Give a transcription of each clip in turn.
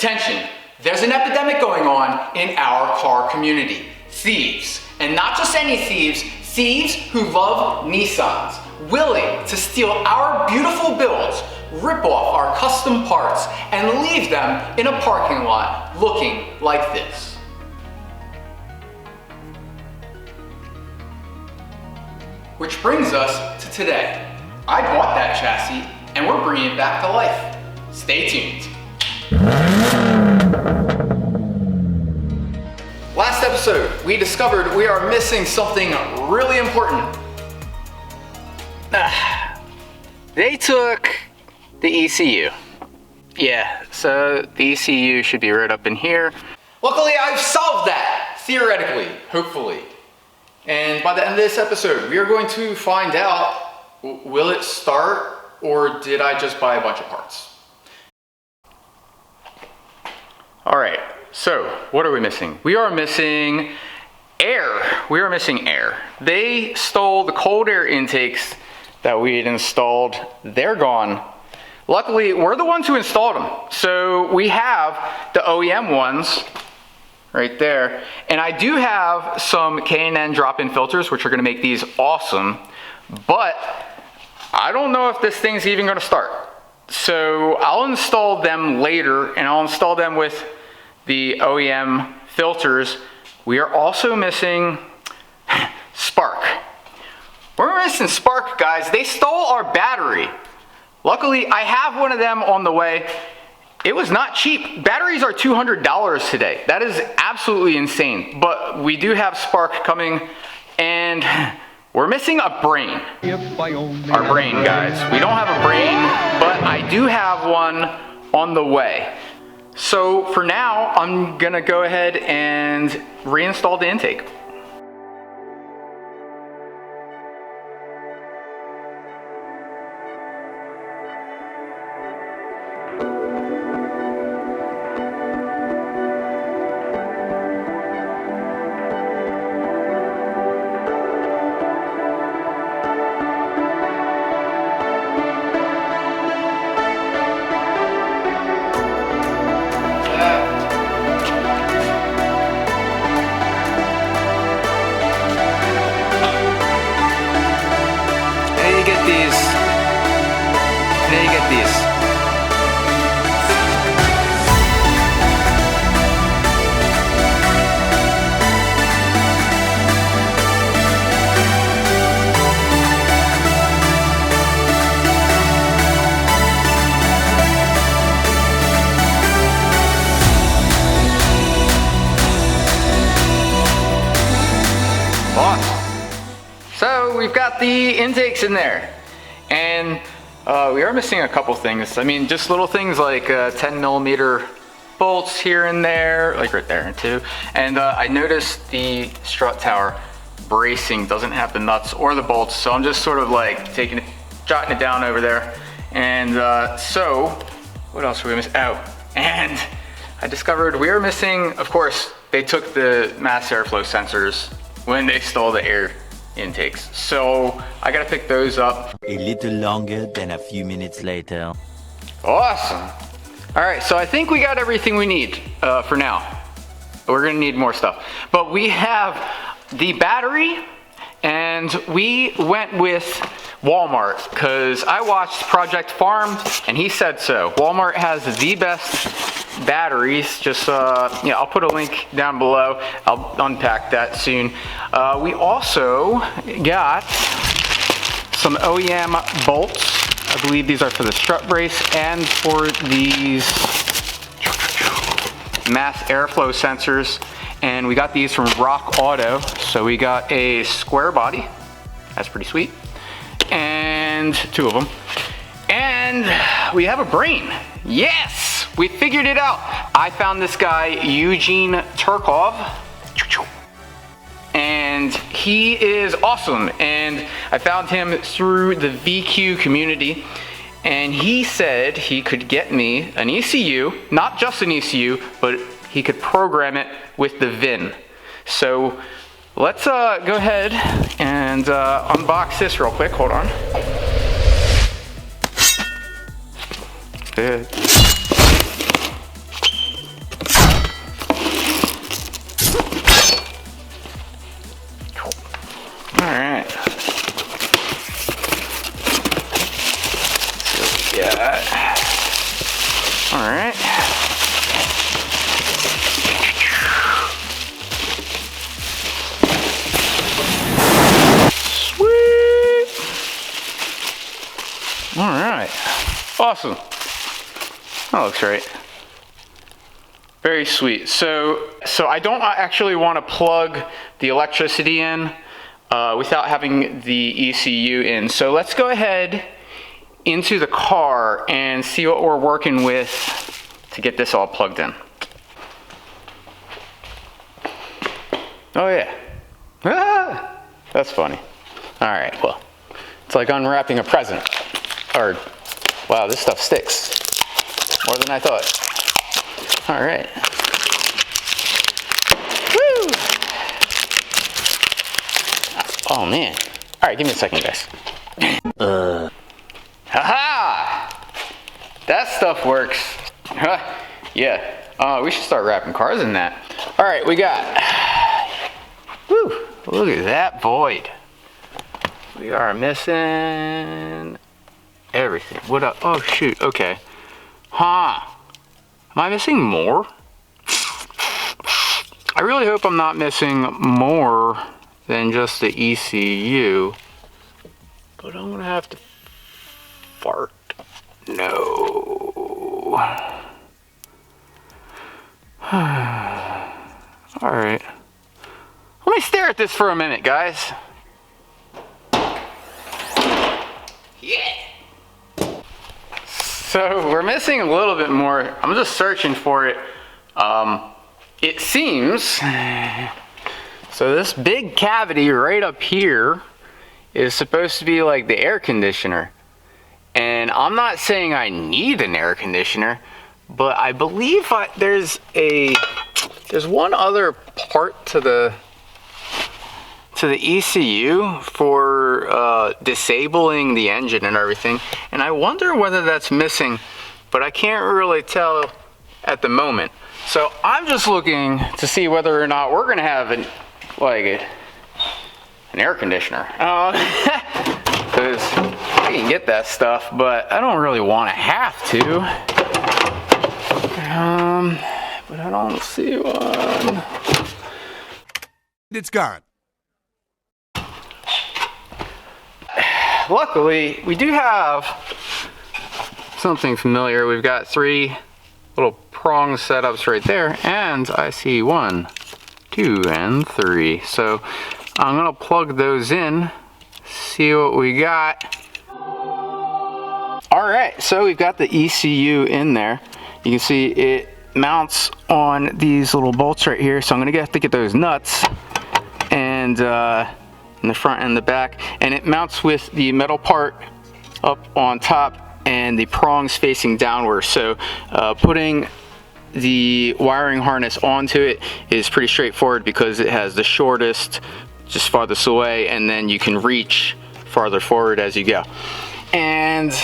Attention, there's an epidemic going on in our car community. Thieves, and not just any thieves, thieves who love Nissans, willing to steal our beautiful builds, rip off our custom parts, and leave them in a parking lot looking like this. Which brings us to today. I bought that chassis, and we're bringing it back to life. Stay tuned. Last episode, we discovered we are missing something really important. They took the ECU. Yeah, so the ECU should be right up in here. Luckily, I've solved that, theoretically, hopefully. And by the end of this episode, we are going to find out, will it start, or did I just buy a bunch of parts? All right, so what are we missing? We are missing air. We are missing air. They stole the cold air intakes that we had installed. They're gone. Luckily, we're the ones who installed them. So we have the OEM ones right there. And I do have some K&N drop-in filters, which are gonna make these awesome, but I don't know if this thing's even gonna start. So I'll install them later, and I'll install them with the OEM filters. We are also missing spark. We're missing spark, guys. They stole our battery. Luckily, I have one of them on the way. It was not cheap. Batteries are $200 today. That is absolutely insane. But we do have spark coming, and we're missing a brain. Our brain, guys. We don't have a brain, but I do have one on the way. So for now, I'm gonna go ahead and reinstall the intake. So we've got the intakes in there, and we are missing a couple things. I mean, just little things like 10mm bolts here and there, like right there too. And I noticed the strut tower bracing doesn't have the nuts or the bolts, so I'm just sort of like jotting it down over there. And so what else are we missing? Oh, and I discovered we are missing, of course, they took the mass airflow sensors when they stole the air intakes. So I gotta pick those up. A little longer than a few minutes later. Awesome. All right, so I think we got everything we need for now. We're gonna need more stuff. But we have the battery, and we went with Walmart because I watched Project Farm and he said so. Walmart has the best batteries. Just yeah, I'll put a link down below. I'll unpack that soon. We also got some OEM bolts. I believe these are for the strut brace and for these mass airflow sensors. And we got these from Rock Auto. So we got a square body. That's pretty sweet. And two of them. And we have a brain. Yes, we figured it out. I found this guy, Eugene Turkov. And he is awesome. And I found him through the VQ community. And he said he could get me an ECU, not just an ECU, but he could program it with the VIN. So let's go ahead and unbox this real quick. Hold on. Awesome. That looks right. Very sweet. So I don't actually want to plug the electricity in without having the ECU in. So let's go ahead into the car and see what we're working with to get this all plugged in. Oh yeah. Ah, that's funny. All right, well, it's like unwrapping a present. Or, wow, this stuff sticks more than I thought. All right. Woo! Oh man. All right, give me a second, guys. Haha! That stuff works. Yeah. We should start wrapping cars in that. All right, we got. Woo! Look at that void. We are missing everything. What up? Oh shoot. Okay. Huh. Am I missing more? I really hope I'm not missing more than just the ECU. But I'm gonna have to fart. No. Alright. Let me stare at this for a minute, guys. Yeah. So we're missing a little bit more. I'm just searching for it. It seems, so this big cavity right up here is supposed to be like the air conditioner. And I'm not saying I need an air conditioner, but I believe there's one other part to the ECU for disabling the engine and everything, and I wonder whether that's missing, but I can't really tell at the moment. So I'm just looking to see whether or not we're gonna have an air conditioner, because I can get that stuff, but I don't really want to have to. But I don't see one. It's gone. Luckily, we do have something familiar. We've got 3 little prong setups right there, and I see 1, 2, and 3. So I'm gonna plug those in, see what we got. All right, so we've got the ECU in there. You can see it mounts on these little bolts right here, so I'm gonna have to get those nuts and in the front and the back, and it mounts with the metal part up on top and the prongs facing downward. So putting the wiring harness onto it is pretty straightforward because it has the shortest just farthest away, and then you can reach farther forward as you go. And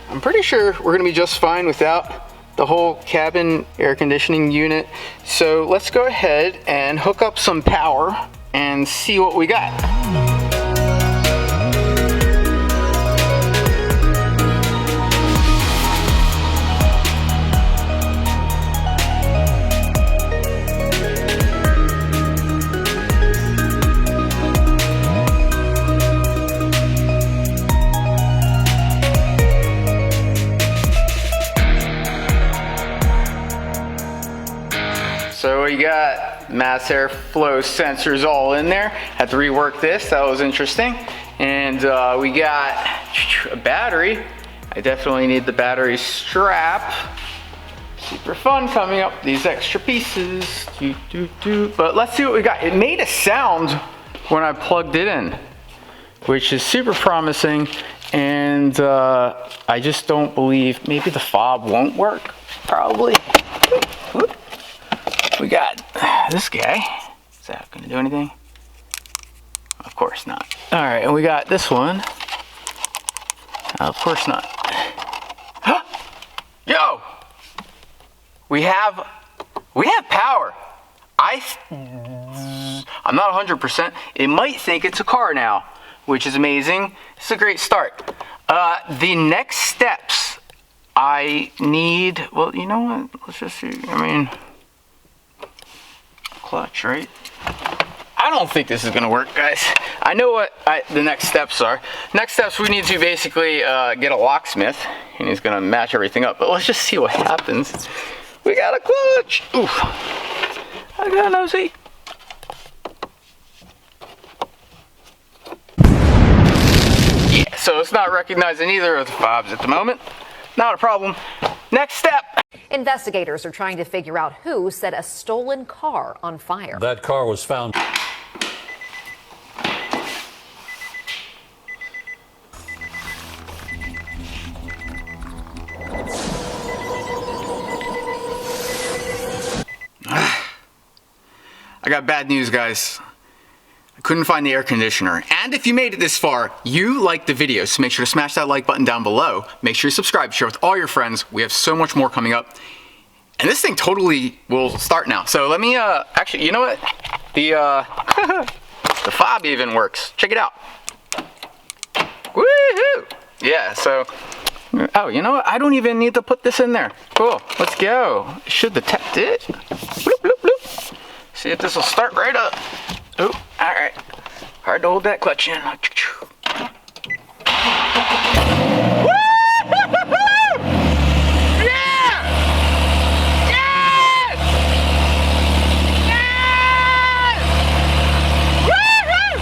I'm pretty sure we're gonna be just fine without the whole cabin air conditioning unit. So let's go ahead and hook up some power and see what we got. So we got mass airflow sensors all in there. Had to rework this, that was interesting. And we got a battery. I definitely need the battery strap. Super fun coming up, these extra pieces. But let's see what we got. It made a sound when I plugged it in, which is super promising. And I just don't believe, maybe the fob won't work, probably. We got this guy. Is that gonna do anything? Of course not. All right, and we got this one. Of course not. Yo! We have power. I'm not 100%. It might think it's a car now, which is amazing. It's a great start. The next steps I need, well, you know what? Let's just see. I mean, clutch, right? I don't think this is gonna work, guys. I know what the next steps are. Next steps, we need to basically get a locksmith, and he's gonna match everything up. But let's just see what happens. We got a clutch. Oof. I got an OZ. Yeah, so it's not recognizing either of the fobs at the moment. Not a problem. Next step. Investigators are trying to figure out who set a stolen car on fire. That car was found. I got bad news, guys. I couldn't find the air conditioner. And if you made it this far, you liked the video, so make sure to smash that like button down below. Make sure you subscribe, share with all your friends. We have so much more coming up. And this thing totally will start now. So let me, actually, you know what? The fob even works. Check it out. Woohoo! Yeah, so, oh, you know what? I don't even need to put this in there. Cool, let's go. Should detect it. Bloop, bloop, bloop. See if this will start right up. Oh, all right. Hard to hold that clutch in. Yeah! Yes! Yes! Woo-hoo!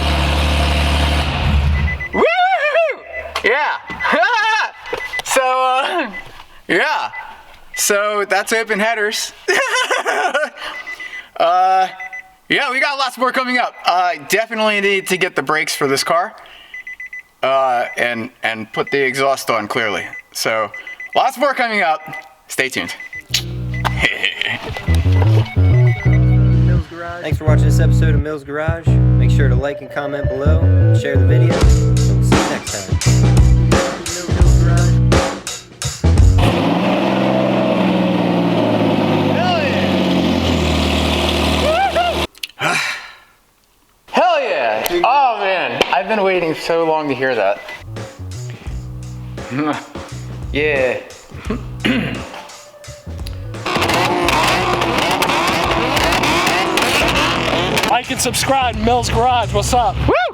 Woo-hoo! Yeah. So, yeah. So that's open headers. Yeah, we got lots more coming up. Definitely need to get the brakes for this car, and put the exhaust on clearly. So, lots more coming up. Stay tuned. Thanks for watching this episode of Mills Garage. Make sure to like and comment below, and share the video. We'll see you next time. Hell yeah! Oh man, I've been waiting so long to hear that. Yeah. Like and subscribe, Mills Garage. What's up? Woo!